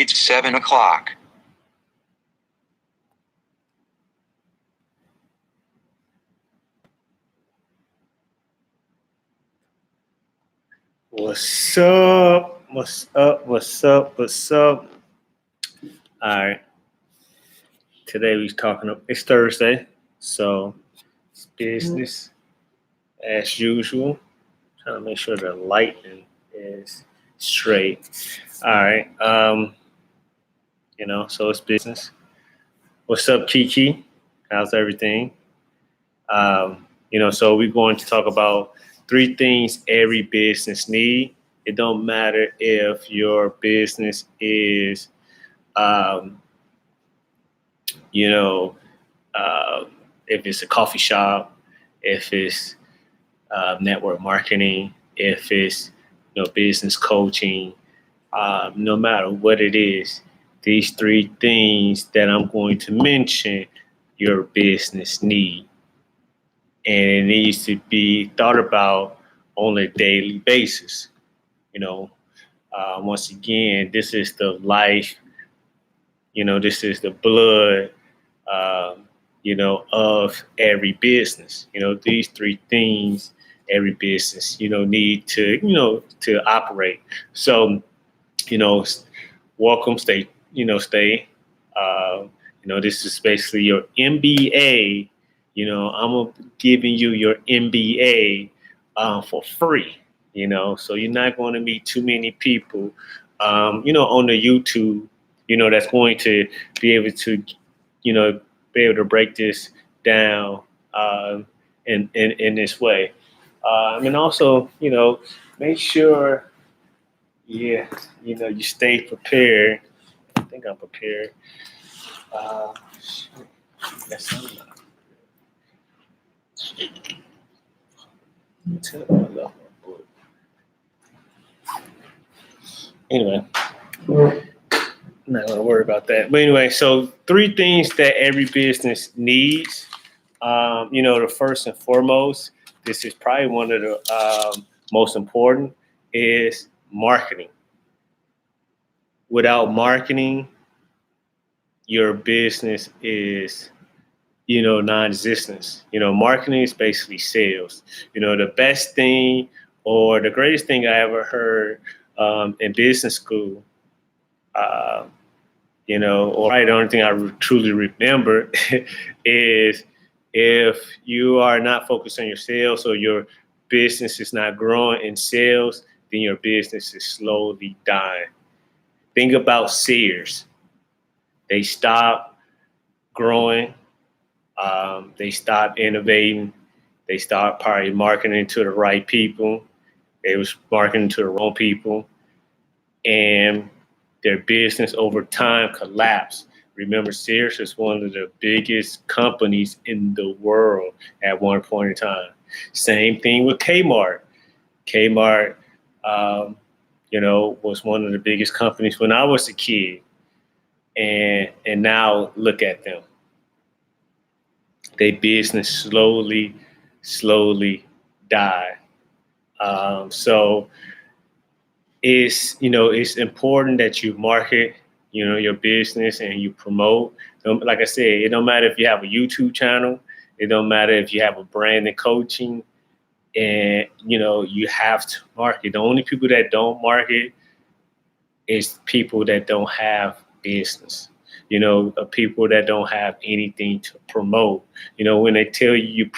It's 7 o'clock. What's up? What's up? What's up? What's up? All right. Today we're talking. It's Thursday, so it's business as usual. Trying to make sure the lighting is straight. All right. So it's business. What's up, Kiki? How's everything? So we're going to talk about three things every business need. It don't matter if your business is, um, you know, uh, if it's a coffee shop, if it's network marketing, if it's business coaching, no matter what it is, these three things that I'm going to mention, your business need, and it needs to be thought about on a daily basis. You know, once again, this is the life. This is the blood. Of every business. These three things every business, need to operate. So, you know, welcome, stay. This is basically your MBA. I'm giving you your MBA for free. So you're not going to meet too many people, on the YouTube, that's going to be able to, be able to break this down in this way. And also, make sure, you stay prepared. I think I'm prepared. Uh, that's not. Anyway, I'm not gonna worry about that. But anyway, so three things that every business needs. The first and foremost, this is probably one of the most important, is marketing. Without marketing, your business is, non-existence. Marketing is basically sales. The best thing or the greatest thing I ever heard in business school, or the only thing I truly remember is if you are not focused on your sales or your business is not growing in sales, then your business is slowly dying. Think about Sears. They stopped growing. They stopped innovating. They stopped probably marketing to the right people. They was marketing to the wrong people. And their business over time collapsed. Remember, Sears is one of the biggest companies in the world at one point in time. Same thing with Kmart. Kmart, was one of the biggest companies when I was a kid. And now look at them. Their business slowly died. So it's important that you market, your business, and you promote. Like I said, it don't matter if you have a YouTube channel. It don't matter if you have a brand and coaching, and you have to market. The only people that don't market is people that don't have business. People that don't have anything to promote. When they tell you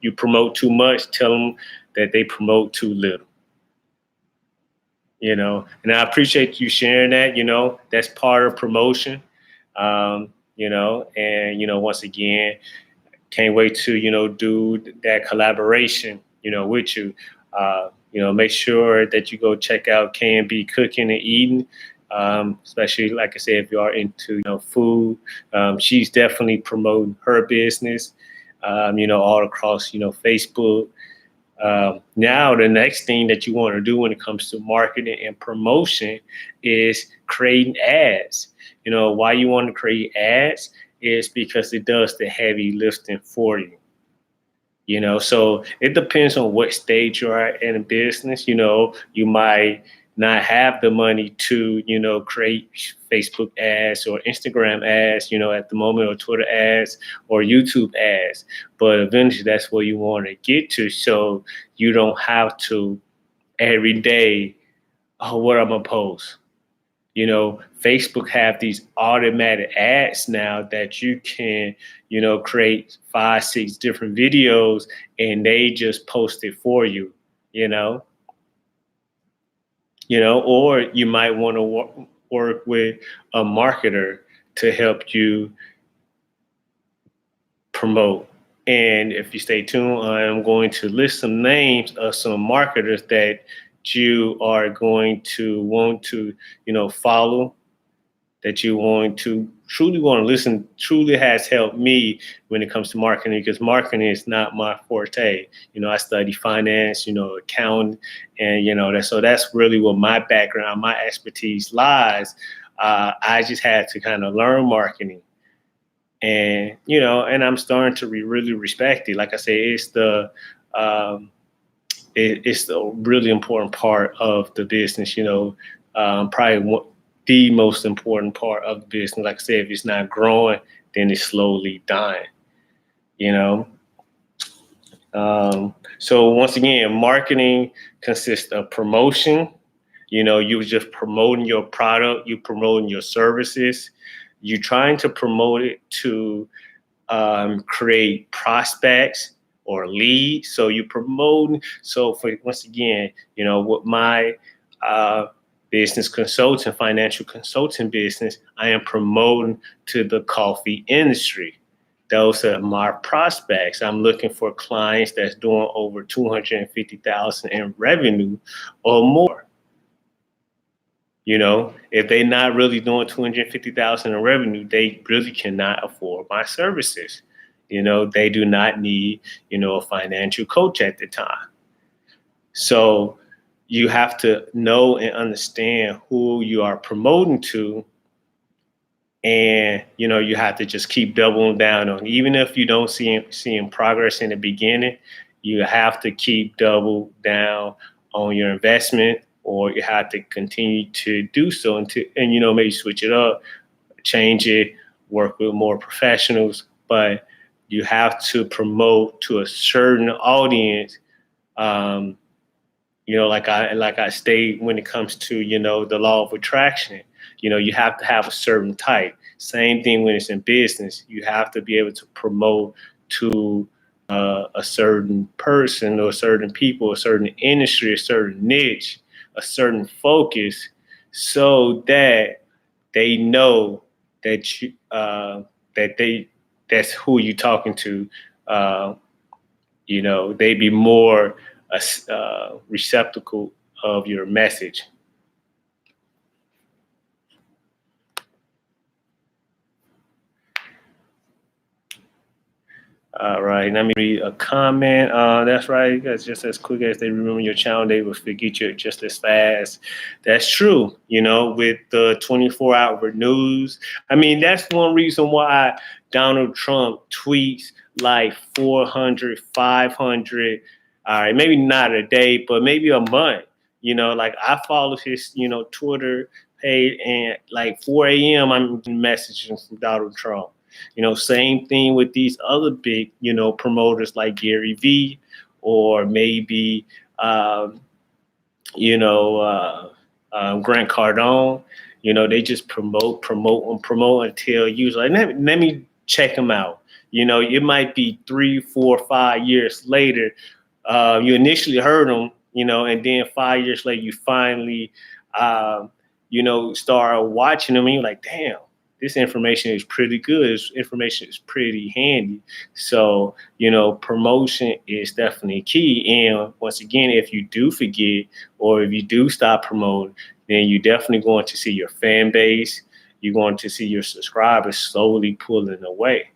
you promote too much, tell them that they promote too little. And I appreciate you sharing that. That's part of promotion. And once again, can't wait to do that collaboration with you. Make sure that you go check out K&B Cooking and Eating, especially like I said, if you are into food. She's definitely promoting her business, all across Facebook. Now, the next thing that you want to do when it comes to marketing and promotion is creating ads. Why you want to create ads is because it does the heavy lifting for you. So it depends on what stage you are in business. You might not have the money to, create Facebook ads or Instagram ads, at the moment, or Twitter ads or YouTube ads. But eventually that's where you want to get to. So you don't have to every day, oh, what I'm going to post. Facebook have these automatic ads now that you can, create 5, 6 different videos and they just post it for you, you know, or you might want to work with a marketer to help you promote. And if you stay tuned, I'm going to list some names of some marketers that you are going to want to, follow, that you want to truly want to listen, truly has helped me when it comes to marketing, because marketing is not my forte. I study finance, accounting, and that's really what my background, my expertise lies. I just had to kind of learn marketing, and and I'm starting to really respect it. Like I say, it's the really important part of the business. Probably the most important part of the business. Like I said, if it's not growing, then it's slowly dying. You know. So once again, marketing consists of promotion. You're just promoting your product, you promoting your services, you're trying to promote it to create prospects or leads. So you promote. So for once again, with my business consulting, financial consulting business, I am promoting to the coffee industry. Those are my prospects. I'm looking for clients that's doing over 250,000 in revenue or more. If they're not really doing 250,000 in revenue, they really cannot afford my services. They do not need, a financial coach at the time. So you have to know and understand who you are promoting to. And, you have to just keep doubling down on, even if you don't seeing progress in the beginning, you have to keep double down on your investment, or you have to continue to do so and maybe switch it up, change it, work with more professionals. But you have to promote to a certain audience. Like I state when it comes to, the law of attraction, you have to have a certain type. Same thing when it's in business. You have to be able to promote to a certain person or certain people, a certain industry, a certain niche, a certain focus, so that they know that that's who you're talking to. They be more receptacle of your message. All right, let me read a comment. That's right. That's just as quick as they remember your channel, they will forget you just as fast. That's true. With the 24-hour news. I mean, that's one reason why Donald Trump tweets like 400, 500. All right, maybe not a day, but maybe a month. Like I follow his, Twitter page, and like 4 a.m. I'm getting messages from Donald Trump. Same thing with these other big, promoters like Gary Vee, or maybe, Grant Cardone. They just promote until you like, let me check them out. It might be 3, 4, 5 years later. You initially heard them, and then 5 years later, you finally, start watching them, and you're like, damn, this information is pretty good. This information is pretty handy. So, promotion is definitely key. And once again, if you do forget, or if you do stop promoting, then you're definitely going to see your fan base. You're going to see your subscribers slowly pulling away,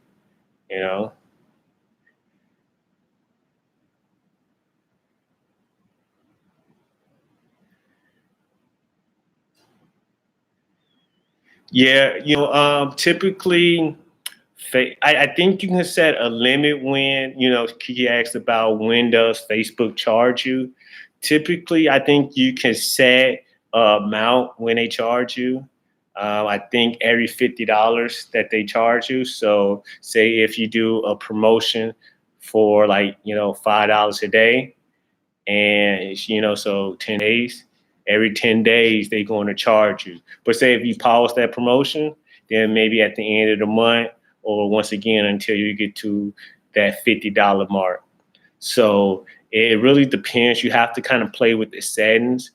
Yeah, typically, I think you can set a limit when, Kiki asked about when does Facebook charge you. Typically, I think you can set amount when they charge you. I think every $50 that they charge you. So say if you do a promotion for like, $5 a day, and so 10 days, every 10 days they're going to charge you. But say if you pause that promotion, then maybe at the end of the month, or once again until you get to that $50 mark. So it really depends. You have to kind of play with the settings.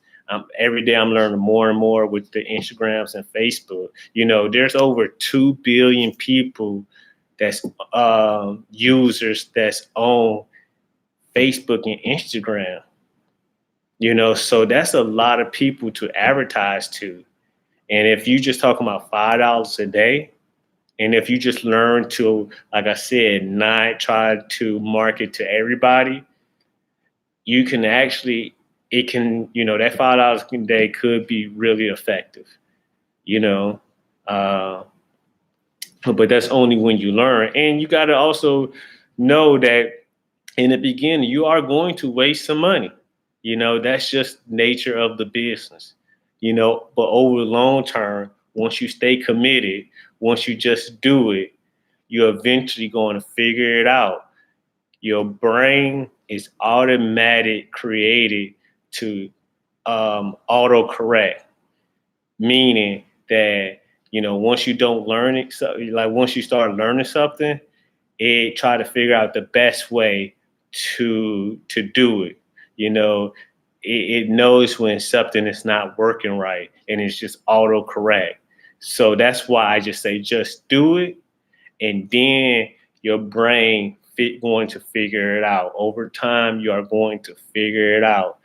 Every day I'm learning more and more with the Instagrams and Facebook. There's over 2 billion people that's users that's on Facebook and Instagram. So that's a lot of people to advertise to. And if you just talking about $5 a day, and if you just learn to, like I said, not try to market to everybody, you can actually, it can, that $5 a day could be really effective, you know. Uh, but that's only when you learn. And you got to also know that in the beginning, you are going to waste some money. That's just nature of the business, but over the long term, once you stay committed, once you just do it, you're eventually going to figure it out. Your brain is automatic created to autocorrect, meaning that, once you don't learn it, so like once you start learning something, it try to figure out the best way to do it. You know, it knows when something is not working right, and it's just autocorrect. So that's why I just say just do it, and then your brain going to figure it out. Over time, you are going to figure it out.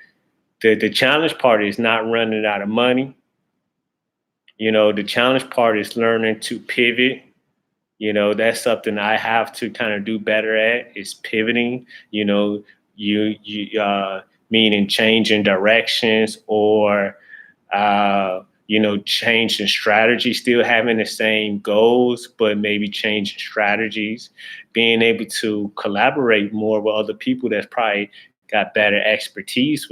The challenge part is not running out of money. The challenge part is learning to pivot. That's something I have to kind of do better at, is pivoting. You meaning changing directions, or changing strategy, still having the same goals, but maybe changing strategies, being able to collaborate more with other people that's probably got better expertise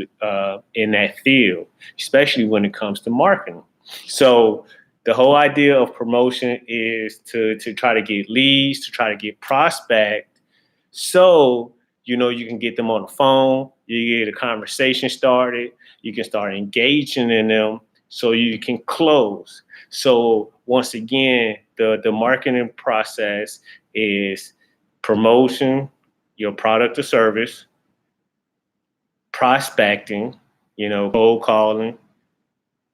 in that field, especially when it comes to marketing. So the whole idea of promotion is to try to get leads, to try to get prospect, so you can get them on the phone, you get a conversation started, you can start engaging in them, so you can close. So once again, the marketing process is promotion, your product or service, prospecting, cold calling,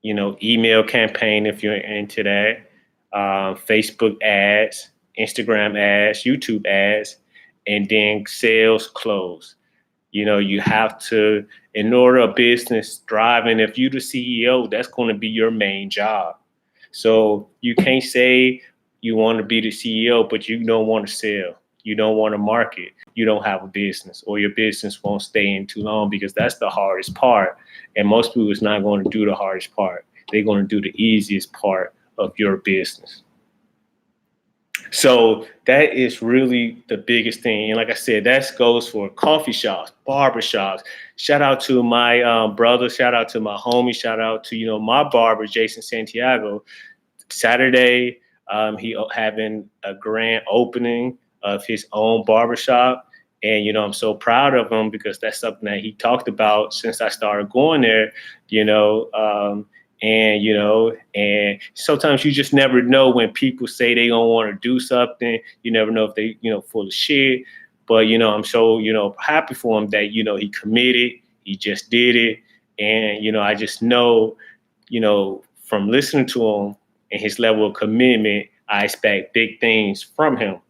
email campaign if you're into that, Facebook ads, Instagram ads, YouTube ads, and then sales close. You have to, in order a business thriving, if you're the CEO, that's going to be your main job. So you can't say you want to be the CEO, but you don't want to sell. You don't want to market. You don't have a business, or your business won't stay in too long, because that's the hardest part. And most people is not going to do the hardest part. They're going to do the easiest part of your business. So that is really the biggest thing. And like I said, that goes for coffee shops, barber shops. Shout out to my brother. Shout out to my homie. Shout out to, my barber, Jason Santiago. Saturday, he having a grand opening of his own barbershop. And, I'm so proud of him, because that's something that he talked about since I started going there, and sometimes you just never know when people say they don't want to do something. You never know if they, full of shit. But, I'm so, happy for him that, he committed, he just did it. And, I just know, from listening to him and his level of commitment, I expect big things from him.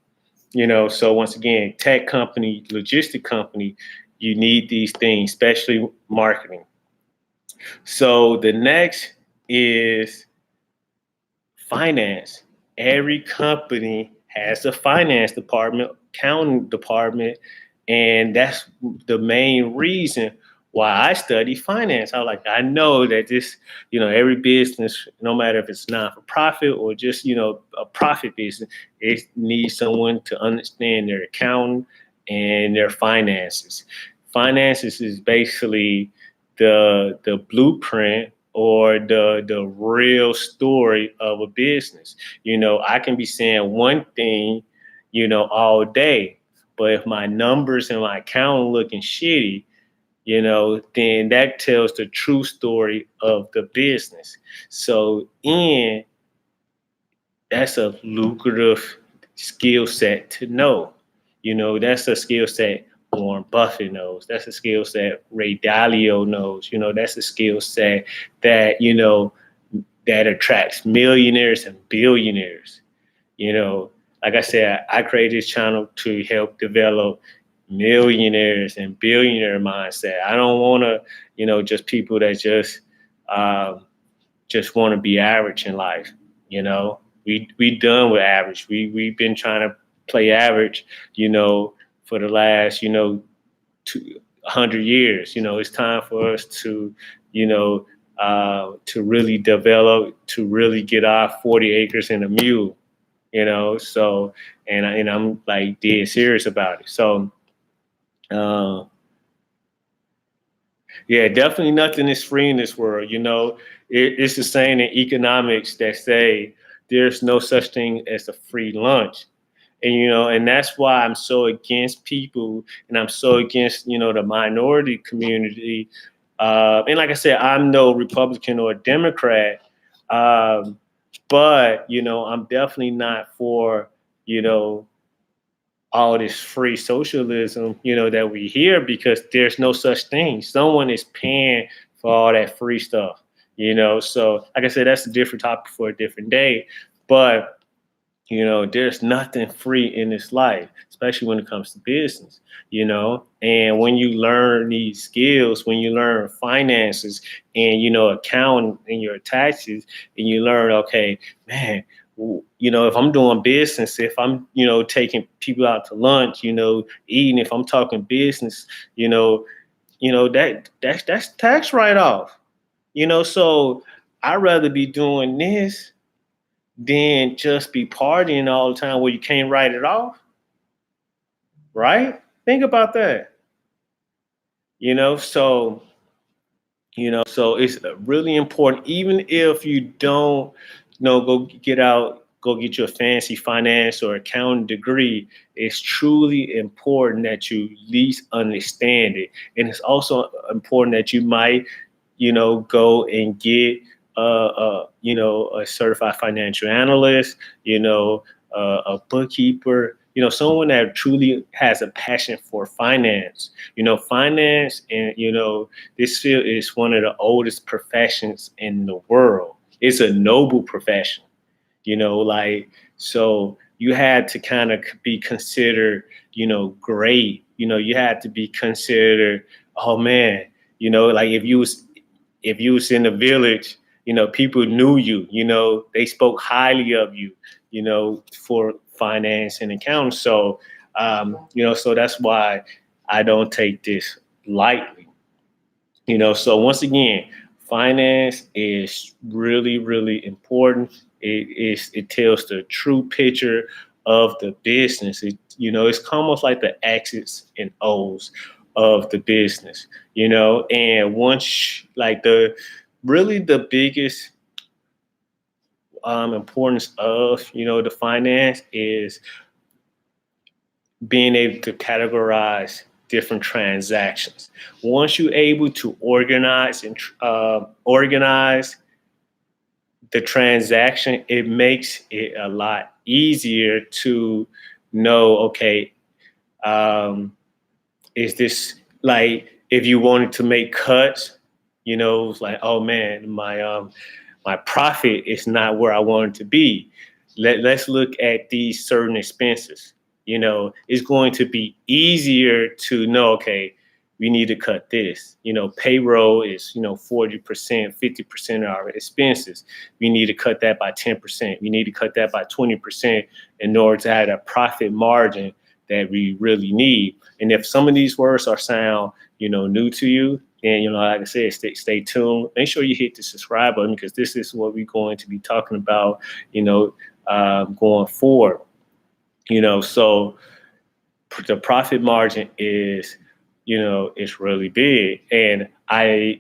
So once again, tech company, logistic company, you need these things, especially marketing. So the next is finance. Every company has a finance department, accounting department, and that's the main reason why I study finance. I know that this, every business, no matter if it's not for profit or just, a profit business, it needs someone to understand their accounting and their finances. Finances is basically the blueprint or the real story of a business. I can be saying one thing, all day, but if my numbers and my account looking shitty, then that tells the true story of the business. So, that's a lucrative skill set to know. That's a skill set Warren Buffett knows. That's a skill set Ray Dalio knows. That's a skill set that, that attracts millionaires and billionaires. You know, like I said, I created this channel to help develop millionaires and billionaire mindset. I don't want to, just people that um, just want to be average in life. We done with average. We've been trying to play average, for the last 100 years. It's time for us to, to really develop, to really get our 40 acres and a mule. So and I'm like dead serious about it. So uh, yeah, definitely nothing is free in this world. It's the saying in economics that say there's no such thing as a free lunch. And that's why I'm so against people, and I'm so against, the minority community. And like I said, I'm no Republican or Democrat, um, but, I'm definitely not for, you know, all this free socialism, that we hear, because there's no such thing. Someone is paying for all that free stuff, So, like I said, that's a different topic for a different day. But there's nothing free in this life, especially when it comes to business, And when you learn these skills, when you learn finances and, accounting and your taxes, and you learn, okay, man, if I'm doing business, if I'm, taking people out to lunch, eating, if I'm talking business, that's tax write off, So I'd rather be doing this than just be partying all the time where you can't write it off, right? Think about that. So so it's really important, even if you don't, go get your fancy finance or accounting degree. It's truly important that you at least understand it, and it's also important that you might, go and get a certified financial analyst, a bookkeeper, someone that truly has a passion for finance. Finance, and this field is one of the oldest professions in the world. It's a noble profession, like, so you had to kind of be considered, great. You had to be considered, oh man, like if you was in the village, people knew you, they spoke highly of you, for finance and accounting. So, so that's why I don't take this lightly. So once again, finance is really, really important. It tells the true picture of the business. It's almost like the X's and O's of the business. And once, like, the biggest importance of the finance is being able to categorize different transactions. Once you're able to organize the transaction, it makes it a lot easier to know, okay, is this, like, if you wanted to make cuts, it's like, oh man, my profit is not where I want it to be. Let's look at these certain expenses. It's going to be easier to know, okay, we need to cut this. Payroll is, 40%, 50% of our expenses. We need to cut that by 10%. We need to cut that by 20% in order to have a profit margin that we really need. And if some of these words are sound, new to you, then, like I said, stay tuned. Make sure you hit the subscribe button, because this is what we're going to be talking about, going forward. So the profit margin is it's really big. And I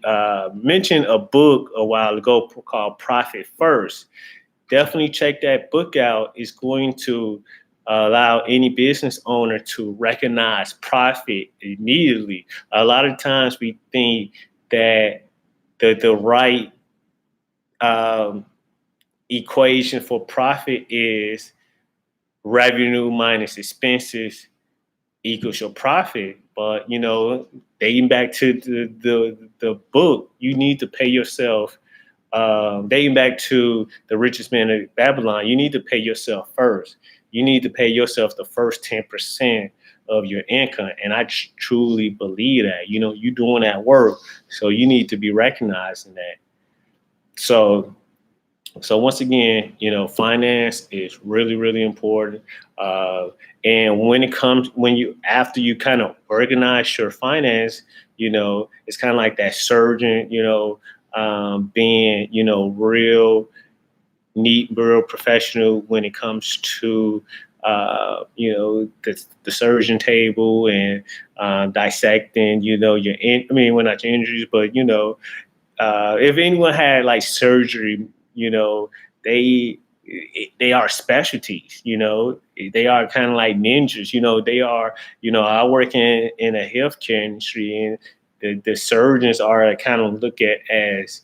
mentioned a book a while ago called Profit First. Definitely check that book out. It's going to allow any business owner to recognize profit immediately. A lot of times we think that the right um, equation for profit is revenue minus expenses equals your profit. But dating back to the book, you need to pay yourself. Dating back to the richest man of Babylon, you need to pay yourself first. You need to pay yourself the first 10% of your income, and I truly believe that. You're doing that work, so you need to be recognizing that. So so once again, finance is really, really important. Uh, and when you after you kind of organize your finance, it's kind of like that surgeon, being, real neat, real professional when it comes to, the surgeon table and dissecting, I mean, well, not your injuries, but, if anyone had like surgery, they they are specialties. They are kind of like ninjas. They are. I work in a healthcare industry, and the surgeons are kind of looked at as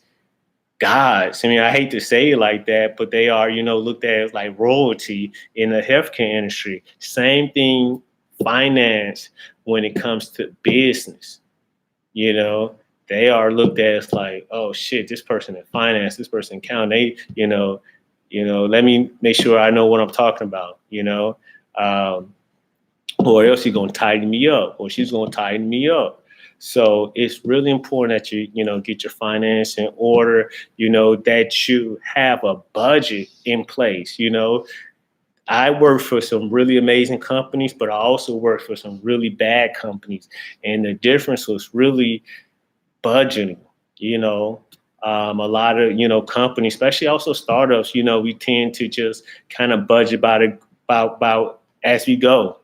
gods. I mean, I hate to say it like that, but they are, looked at as like royalty in the healthcare industry. Same thing, finance when it comes to business. You know, they are looked at as like, oh shit, this person in finance, this person in accounting. Let me make sure I know what I'm talking about. Um, or else you're gonna tighten me up, or she's gonna tighten me up. So it's really important that you get your finance in order. That you have a budget in place. I work for some really amazing companies, but I also work for some really bad companies, and the difference was really budgeting. You know, a lot of companies, especially also startups. We tend to just kind of budget about as we go.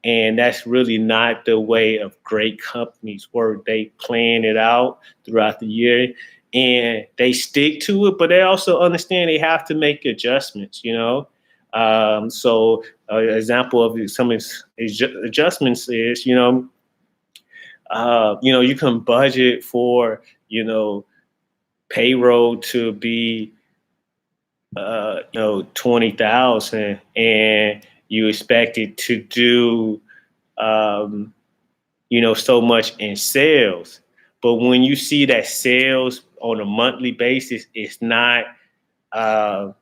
And that's really not the way of great companies work. They plan it out throughout the year and they stick to it, but they also understand they have to make adjustments. So example of some adjustments is, you can budget for, payroll to be, 20,000 and you expect it to do, um, so much in sales. But when you see that sales on a monthly basis, uh,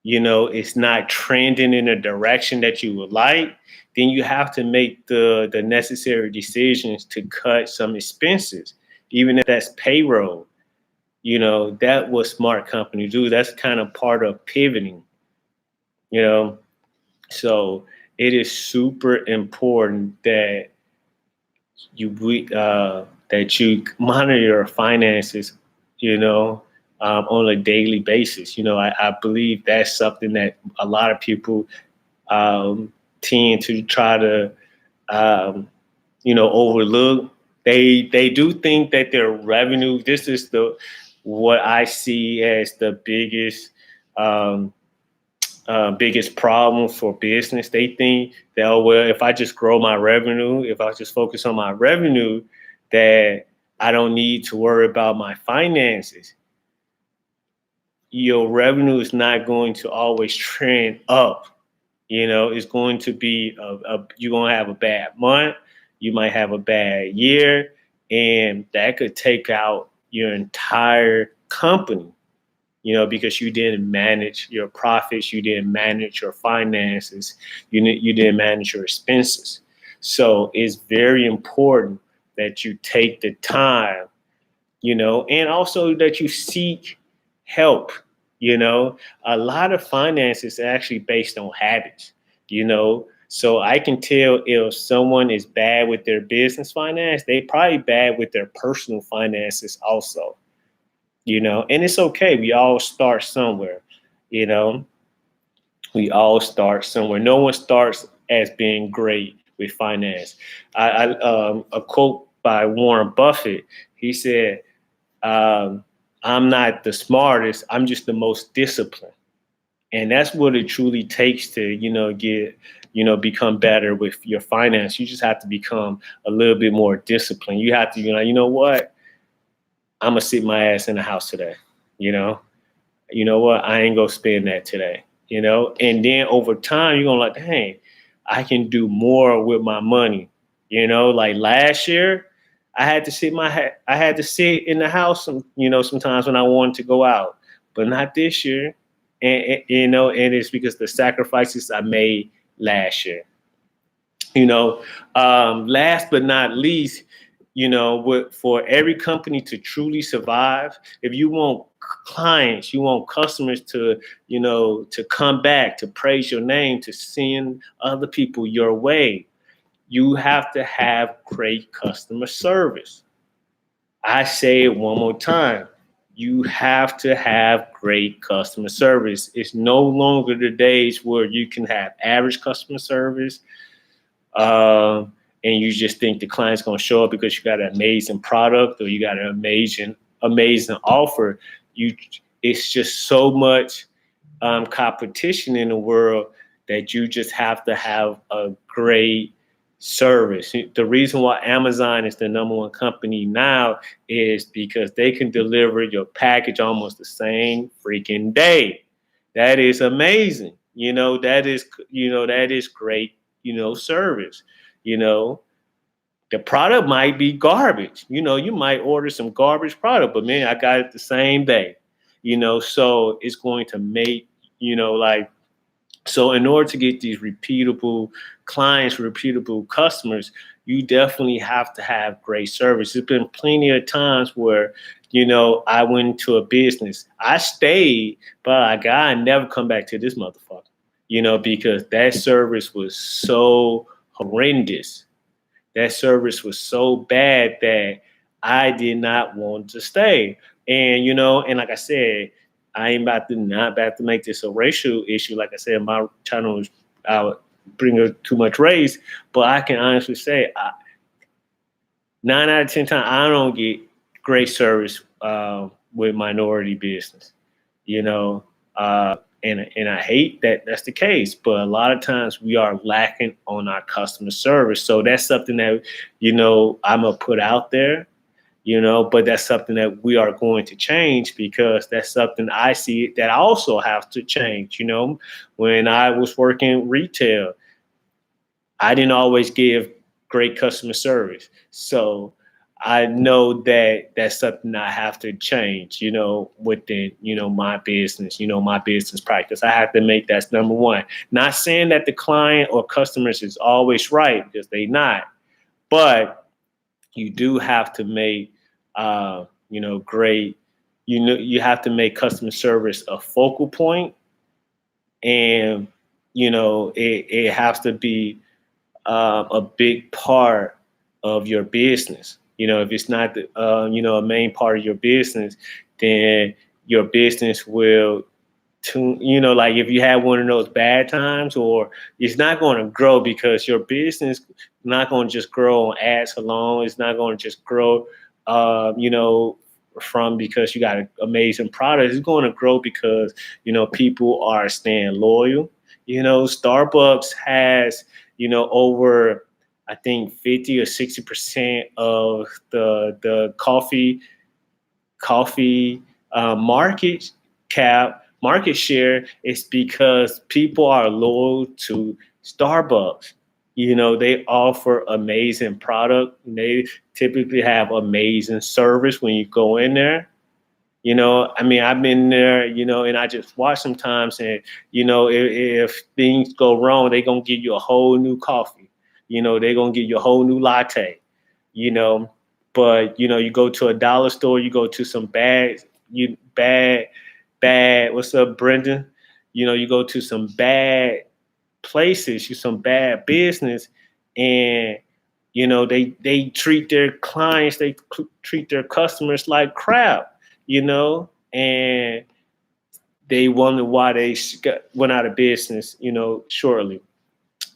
it's not trending in a direction that you would like, then you have to make the necessary decisions to cut some expenses, even if that's payroll. That what smart companies do. That's kind of part of pivoting, you know. So it is super important that you monitor your finances, on a daily basis. I believe that's something that a lot of people tend to try to um, overlook. They do think that their revenue. This is the what I see as the biggest problem for business. They think that, oh, well, if I just grow my revenue, if I just focus on my revenue, that I don't need to worry about my finances. Your revenue is not going to always trend up. It's going to be you're going to have a bad month. You might have a bad year, and that could take out your entire company. Because you didn't manage your profits, you didn't manage your finances, you didn't manage your expenses. So it's very important that you take the time, and also that you seek help. A lot of finance is actually based on habits, So I can tell if someone is bad with their business finance, they probably bad with their personal finances also. And it's okay. We all start somewhere, you know, we all start somewhere. No one starts as being great with finance. A quote by Warren Buffett. He said, "I'm not the smartest. I'm just the most disciplined." And that's what it truly takes to, become better with your finance. You just have to become a little bit more disciplined. You have to, you know what? I'm gonna sit my ass in the house today. You know, you know what? I ain't gonna spend that today. And then over time, you're gonna like, hey, I can do more with my money. Like last year, I had to sit in the house. Sometimes when I wanted to go out, but not this year. And it's because the sacrifices I made last year. Last but not least, for every company to truly survive, if you want clients, you want customers to come back, to praise your name, to send other people your way, you have to have great customer service. I say it one more time. You have to have great customer service. It's no longer the days where you can have average customer service, and you just think the client's going to show up because you got an amazing product or you got an amazing offer. It's just so much competition in the world that you just have to have a great service. The reason why Amazon is the number one company now is because they can deliver your package almost the same freaking day. That is amazing. That is great, service. You know, the product might be garbage. You might order some garbage product, but man, I got it the same day. So it's going to make, like, so in order to get these repeatable clients, repeatable customers, you definitely have to have great service. There's been plenty of times where, I went to a business. I stayed, but I never come back to this motherfucker, because that service was so horrendous. That service was so bad that I did not want to stay. And like I said, I ain't not about to make this a racial issue. Like I said, my channel is bring too much race, but I can honestly say 9 out of 10 times I don't get great service with minority business. You know, and I hate that that's the case, but a lot of times we are lacking on our customer service. So that's something that I'm gonna put out there. But that's something that we are going to change because that's something I see that I also have to change. When I was working retail, I didn't always give great customer service. So I know that that's something I have to change, within, my business practice. I have to make that number one. Not saying that the client or customers is always right, because they not, but you do have to make, great, you have to make customer service a focal point, and, it has to be a big part of your business. If it's not a main part of your business, then your business will like if you have one of those bad times, or it's not going to grow, because your business not going to just grow on ads alone. It's not going to just grow, from because you got an amazing product. It's going to grow because, people are staying loyal. Starbucks has, over, I think 50 or 60% of the coffee market share is because people are loyal to Starbucks. They offer amazing product. They typically have amazing service when you go in there. I've been there, and I just watch sometimes, and, if things go wrong, they're going to give you a whole new coffee. They're going to give you a whole new latte, you know. But, you go to a dollar store, you go to some bad, what's up, Brendan? You go to some bad places, some bad business, and, they treat their clients, they treat their customers like crap. And they wonder why they went out of business, shortly.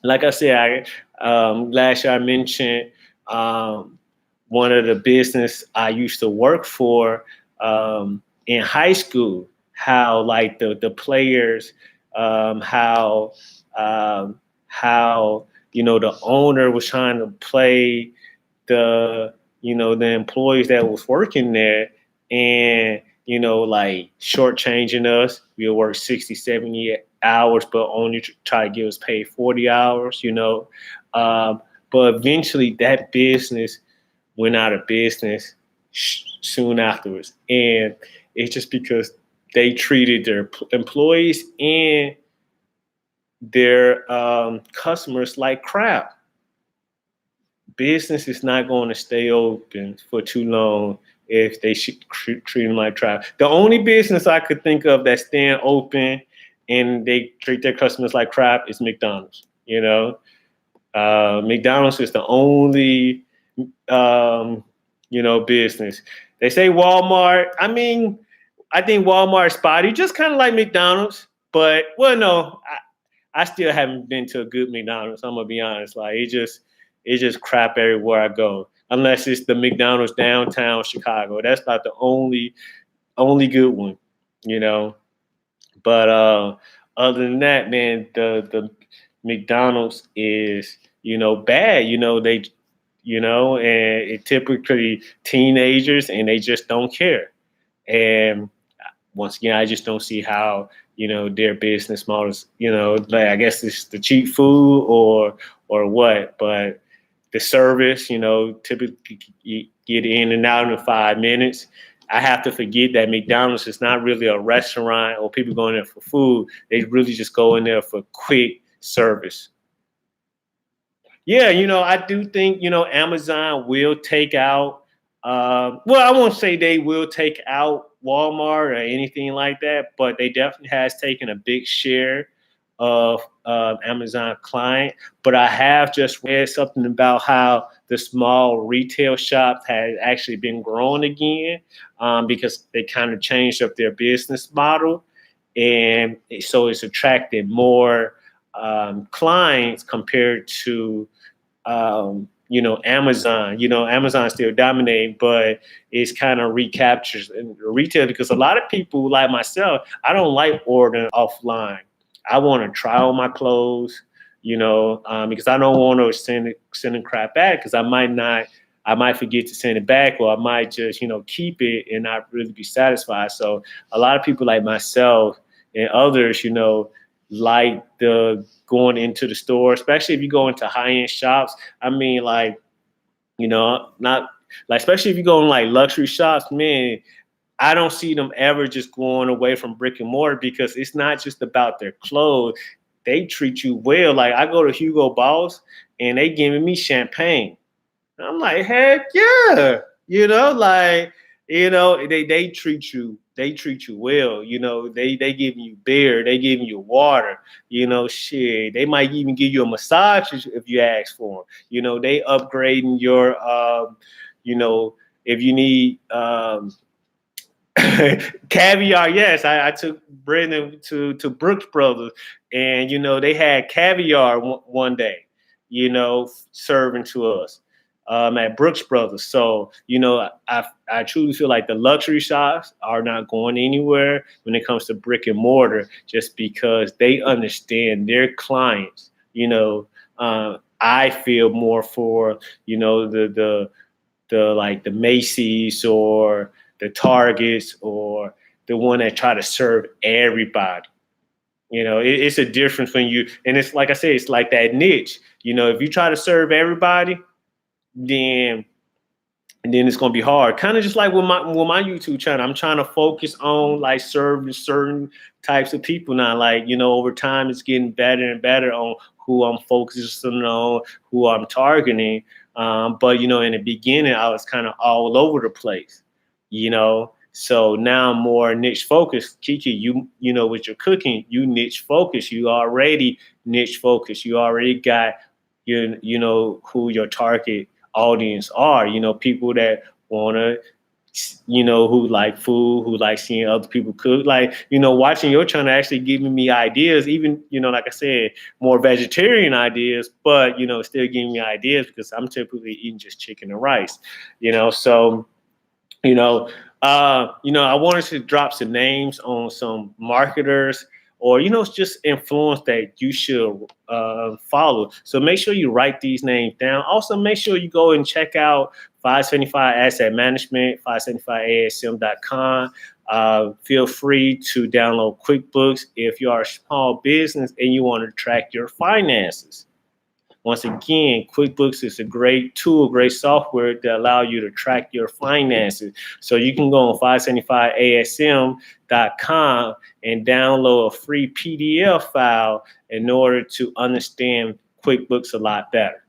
like I said, last year I mentioned um, one of the business I used to work for in high school. How like the players, how um, how the owner was trying to play the the employees that was working there, and like shortchanging us. We'll work 60, 70 hours, but only try to give us paid 40 hours. Um, but eventually that business went out of business soon afterwards, and it's just because they treated their employees and their customers like crap. Business is not going to stay open for too long if they should treat them like trash. The only business I could think of that's staying open and they treat their customers like crap is McDonald's. McDonald's is the only um, business. They say Walmart. I mean, I think Walmart's spotty, just kind of like McDonald's. But well, no, I still haven't been to a good McDonald's. I'm gonna be honest. Like it's just crap everywhere I go. Unless it's the McDonald's downtown Chicago. That's about the only good one, you know. But other than that, man, the McDonald's is bad. And it typically teenagers and they just don't care. And once again, I just don't see how their business models. Like I guess it's the cheap food or what, but the service, typically you get in and out in 5 minutes. I have to forget that McDonald's is not really a restaurant or people going there for food. They really just go in there for quick service. Yeah, I do think Amazon will take out. Well, I won't say they will take out Walmart or anything like that, but they definitely has taken a big share of Amazon client. But I have just read something about how the small retail shops has actually been growing again because they kind of changed up their business model, and so it's attracted more clients compared to Amazon. Amazon still dominating, but it's kind of recaptures in retail because a lot of people like myself, I don't like ordering offline. I want to try on my clothes, because I don't want to send crap back because I might forget to send it back, or I might just, keep it and not really be satisfied. So a lot of people like myself and others, like the going into the store, especially if you go into high end shops. I mean, like, not like, especially if you go in like luxury shops, man, I don't see them ever just going away from brick and mortar because it's not just about their clothes. They treat you well. Like I go to Hugo Boss and they giving me champagne. I'm like, heck yeah. Like, they treat you well. They giving you beer, they giving you water, shit. They might even give you a massage if you ask for them. They upgrading your you know, if you need caviar. Yes, I took Brendan to Brooks Brothers, and they had caviar one day, serving to us at Brooks Brothers. So I truly feel like the luxury shops are not going anywhere when it comes to brick and mortar, just because they understand their clients. I feel more for the like the Macy's or the Targets or the one that try to serve everybody. It's a difference when you, and it's like I said, it's like that niche. If you try to serve everybody, then and then it's gonna be hard. Kind of just like with my YouTube channel, I'm trying to focus on like serving certain types of people now. Like over time, it's getting better and better on who I'm focusing on, who I'm targeting. But in the beginning, I was kind of all over the place. So now I'm more niche focused. Kiki, with your cooking, you niche focused. You already niche focused. You already got who your target audience are. People that want to who like food, who like seeing other people cook. Like, watching your channel actually giving me ideas, even, like I said, more vegetarian ideas, but, still giving me ideas because I'm typically eating just chicken and rice, so, you know, I wanted to drop some names on some marketers or, just influence that you should follow. So make sure you write these names down. Also, make sure you go and check out 575 Asset Management, 575asm.com. Feel free to download QuickBooks if you are a small business and you want to track your finances. Once again, QuickBooks is a great tool, great software that allow you to track your finances. So you can go on 575asm.com and download a free PDF file in order to understand QuickBooks a lot better.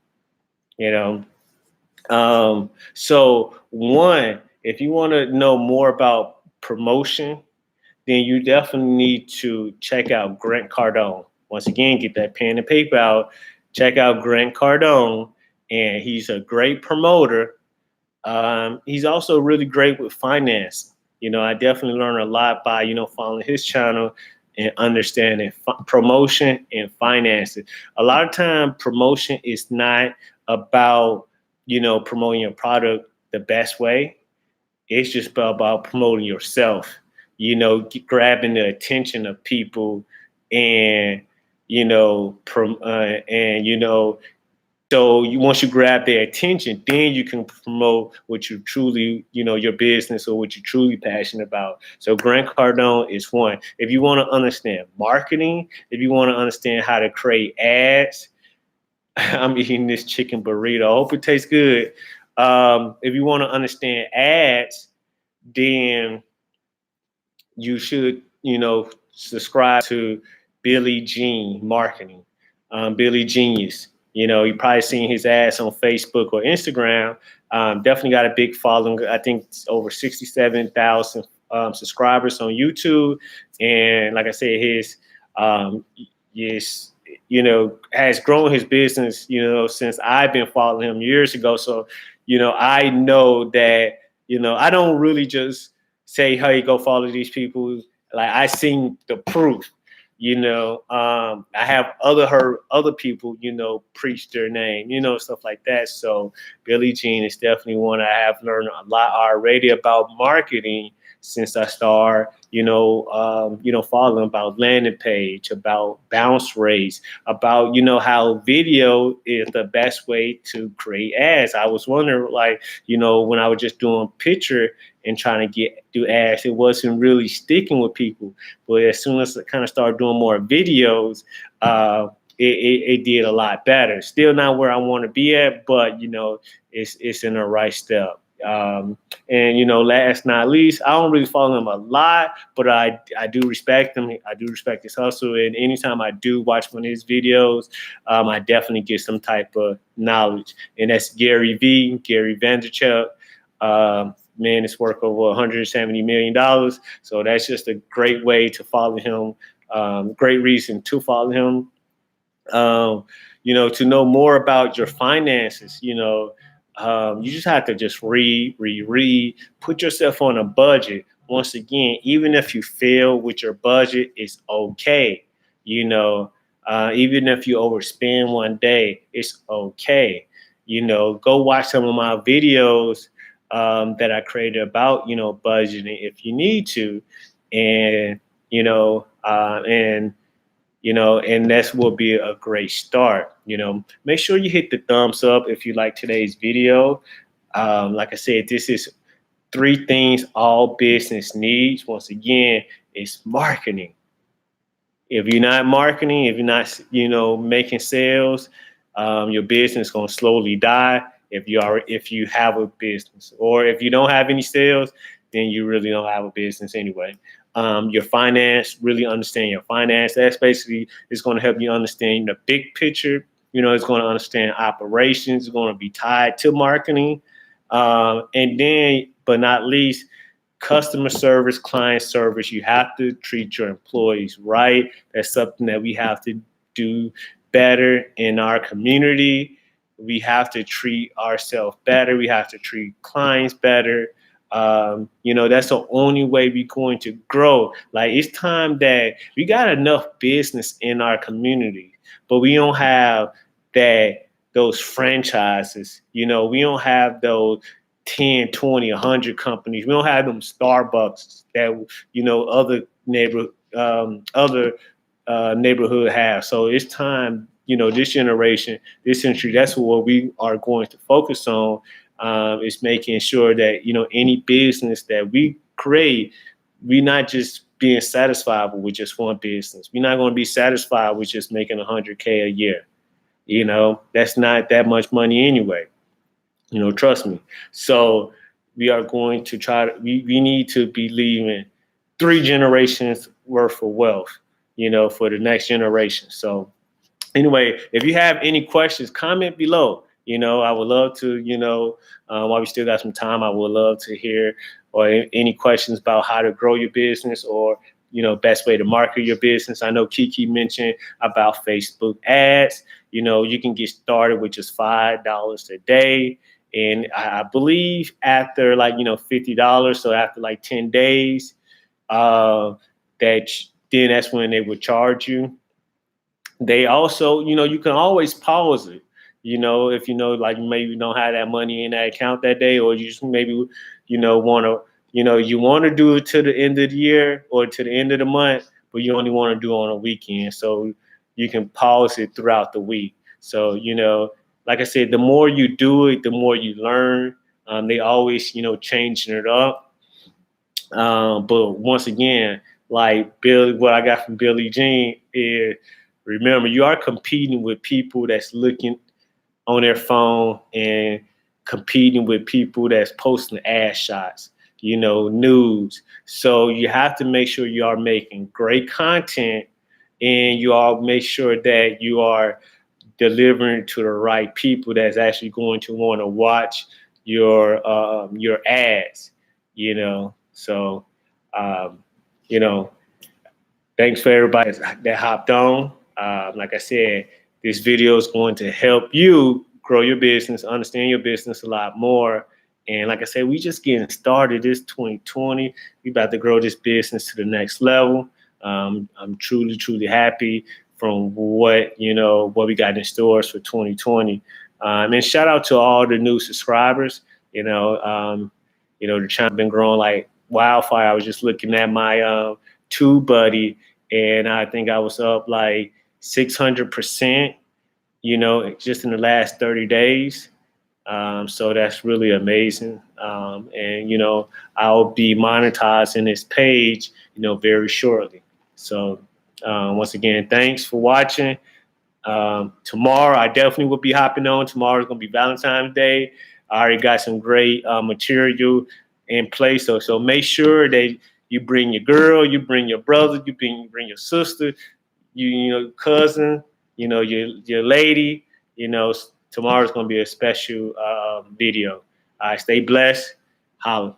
So one, if you want to know more about promotion, then you definitely need to check out Grant Cardone. Once again, get that pen and paper out. Check out Grant Cardone, and he's a great promoter. He's also really great with finance. I definitely learned a lot by, following his channel and understanding promotion and finances. A lot of time, promotion is not about, promoting your product the best way. It's just about promoting yourself, grabbing the attention of people and, so once you grab their attention, then you can promote what you truly, your business or what you're truly passionate about. So Grant Cardone is one. If you want to understand marketing, if you want to understand how to create ads, I'm eating this chicken burrito. I hope it tastes good. If you want to understand ads, then you should, subscribe to Billy Jean Marketing, Billy Genius. You probably seen his ads on Facebook or Instagram. Definitely got a big following. I think it's over 67,000 subscribers on YouTube. And like I said, his has grown his business, since I've been following him years ago. So, I know that, I don't really just say, hey, go follow these people. Like I seen the proof. I have heard other people, preach their name, stuff like that. So Billy Jean is definitely one I have learned a lot already about marketing since I started, following about landing page, about bounce rates, about, how video is the best way to create ads. I was wondering, when I was just doing picture and trying to do ads, it wasn't really sticking with people. But as soon as I kind of started doing more videos, it did a lot better. Still not where I want to be at, but it's in the right step. And last not least, I don't really follow him a lot, but I do respect him. I do respect his hustle, and anytime I do watch one of his videos, I definitely get some type of knowledge. And that's Gary Vaynerchuk. Man, it's worth over $170 million. So that's just a great way to follow him. Great reason to follow him. To know more about your finances, you just have to just read, put yourself on a budget. Once again, even if you fail with your budget, it's okay. Even if you overspend one day, it's okay. Go watch some of my videos that I created about, budgeting if you need to. And, and that will be a great start. Make sure you hit the thumbs up if you like today's video. Like I said, this is 3 things all business needs. Once again, it's marketing. If you're not marketing, if you're not, making sales, your business is going to slowly die. If you have a business, or if you don't have any sales, then you really don't have a business anyway. Your finance, really understand your finance. That's basically, it's going to help you understand the big picture. It's going to understand operations. It's going to be tied to marketing. And then, but not least, customer service, client service. You have to treat your employees right. That's something that we have to do better in our community. We have to treat ourselves better. We have to treat clients better. That's the only way we're going to grow. Like, it's time that we got enough business in our community, but we don't have those franchises. We don't have those 10, 20, 100 companies. We don't have them Starbucks that, other neighborhood have. So it's time, this generation, this century, that's what we are going to focus on, is making sure that, any business that we create, we're not just being satisfied with just one business. We're not going to be satisfied with just making 100K a year. That's not that much money anyway. Trust me. So we are going to we need to be leaving 3 generations worth of wealth, for the next generation. So anyway, if you have any questions, comment below. I would love to, while we still got some time, I would love to hear or any questions about how to grow your business, or, best way to market your business. I know Kiki mentioned about Facebook ads. You can get started with just $5 a day. And I believe after $50, so after 10 days, that's when they would charge you. They also, you can always pause it, if maybe you don't have that money in that account that day, or you just maybe, you want to do it to the end of the year or to the end of the month, but you only want to do it on a weekend. So you can pause it throughout the week. So, like I said, the more you do it, the more you learn. They always, changing it up. But once again, like what I got from Billie Jean is, remember, you are competing with people that's looking on their phone and competing with people that's posting ass shots, news. So you have to make sure you are making great content, and you all make sure that you are delivering to the right people that's actually going to want to watch your ads, So, you know, thanks for everybody that hopped on. Like I said, this video is going to help you grow your business, understand your business a lot more. And like I said, we just getting started. This 2020, we about to grow this business to the next level. I'm truly, truly happy from what we got in stores for 2020. And shout out to all the new subscribers. The channel been growing like wildfire. I was just looking at my TubeBuddy, and I think I was up like 600%, just in the last 30 days. So that's really amazing. And I'll be monetizing this page, very shortly. So once again, thanks for watching. Tomorrow, I definitely will be hopping on. Tomorrow is going to be Valentine's Day. I already got some great material in place. So make sure that you bring your girl, you bring your brother, you bring your sister, cousin, your lady. Tomorrow's going to be a special video. All right, stay blessed. Holla.